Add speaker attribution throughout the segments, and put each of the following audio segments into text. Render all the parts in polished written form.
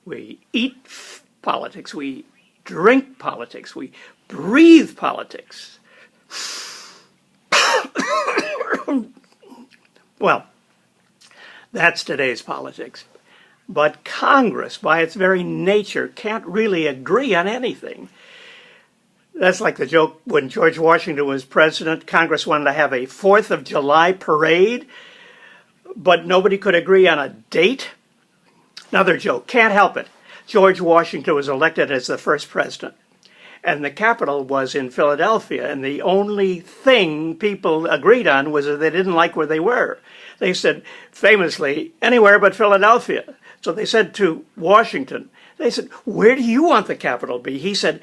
Speaker 1: We eat politics. We drink politics. We breathe politics. Well, that's today's politics. But Congress, by its very nature, can't really agree on anything. That's like the joke when George Washington was president. Congress wanted to have a 4th of July parade, but nobody could agree on a date. Another joke, can't help it. George Washington was elected as the first president, and the capital was in Philadelphia, and the only thing people agreed on was that they didn't like where they were. They said, famously, anywhere but Philadelphia. So they said to Washington, they said, where do you want the capital to be? He said,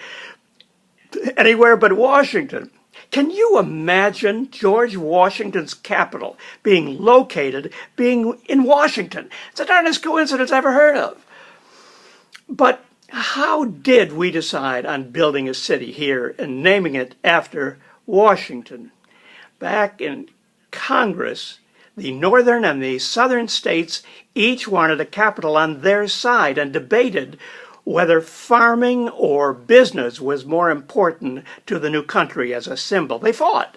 Speaker 1: anywhere but Washington. Can you imagine George Washington's capital being in Washington? It's the darndest coincidence I've ever heard of. But how did we decide on building a city here and naming it after Washington? Back in Congress, the northern and the southern states each wanted a capital on their side and debated whether farming or business was more important to the new country as a symbol. They fought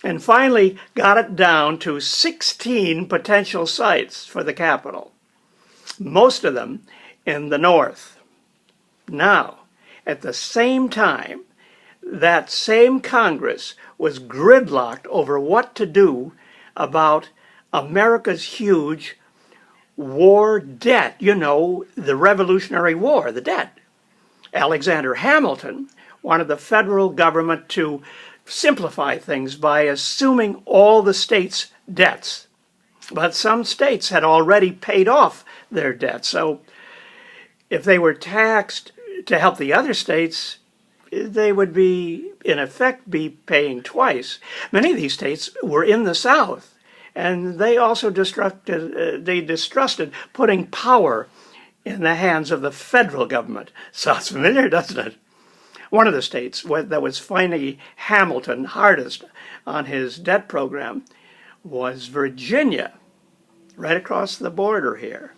Speaker 1: and finally got it down to 16 potential sites for the capital, most of them in the north. Now, at the same time, that same Congress was gridlocked over what to do about America's huge war debt. You know, the Revolutionary War, the debt. Alexander Hamilton wanted the federal government to simplify things by assuming all the states' debts. But some states had already paid off their debts, so if they were taxed to help the other states, they would be, in effect, be paying twice. Many of these states were in the South, and they also distrusted putting power in the hands of the federal government. Sounds familiar, doesn't it? One of the states that was finding Hamilton hardest on his debt program was Virginia, right across the border here.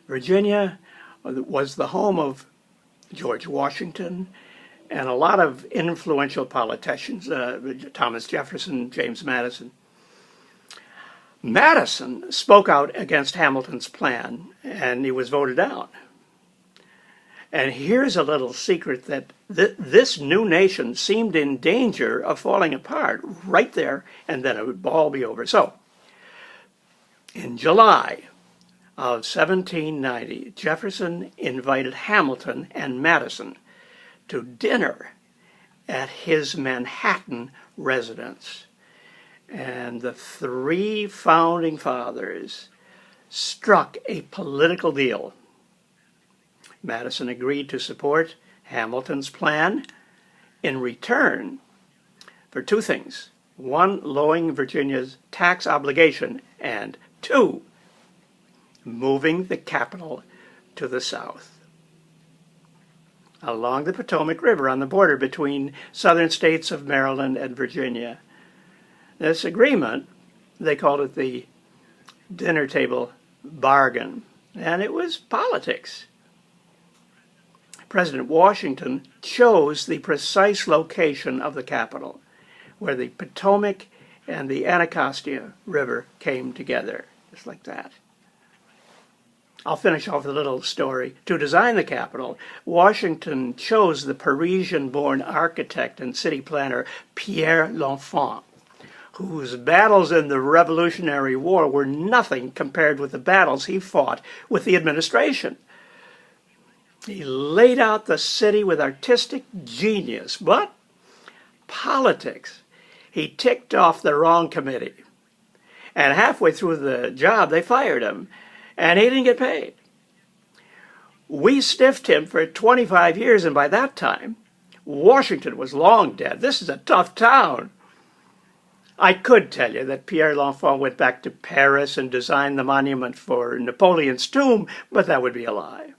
Speaker 1: Virginia was the home of George Washington and a lot of influential politicians, Thomas Jefferson, James Madison. Madison spoke out against Hamilton's plan, and he was voted out. And here's a little secret that this new nation seemed in danger of falling apart right there, and then it would all be over. So, in July of 1790, Jefferson invited Hamilton and Madison to dinner at his Manhattan residence. And the three founding fathers struck a political deal. Madison agreed to support Hamilton's plan in return for two things. One, lowering Virginia's tax obligation, and two, moving the capital to the south, along the Potomac River on the border between southern states of Maryland and Virginia. This agreement, they called it the dinner table bargain, and it was politics. President Washington chose the precise location of the capital, where the Potomac and the Anacostia River came together, just like that. I'll finish off with a little story. To design the capital, Washington chose the Parisian-born architect and city planner Pierre L'Enfant, whose battles in the Revolutionary War were nothing compared with the battles he fought with the administration. He laid out the city with artistic genius, but politics. He ticked off the wrong committee. And halfway through the job, they fired him, and he didn't get paid. We stiffed him for 25 years, and by that time, Washington was long dead. This is a tough town. I could tell you that Pierre L'Enfant went back to Paris and designed the monument for Napoleon's tomb, but that would be a lie.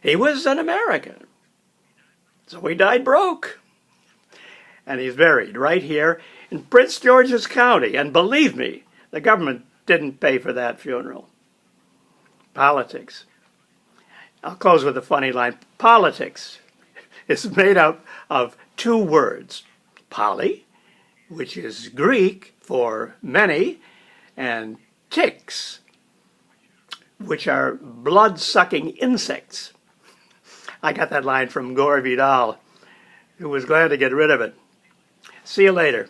Speaker 1: He was an American, so he died broke. And he's buried right here in Prince George's County. And believe me, the government didn't pay for that funeral. Politics. I'll close with a funny line. Politics is made up of two words, poly, which is Greek for many, and ticks, which are blood-sucking insects. I got that line from Gore Vidal, who was glad to get rid of it. See you later.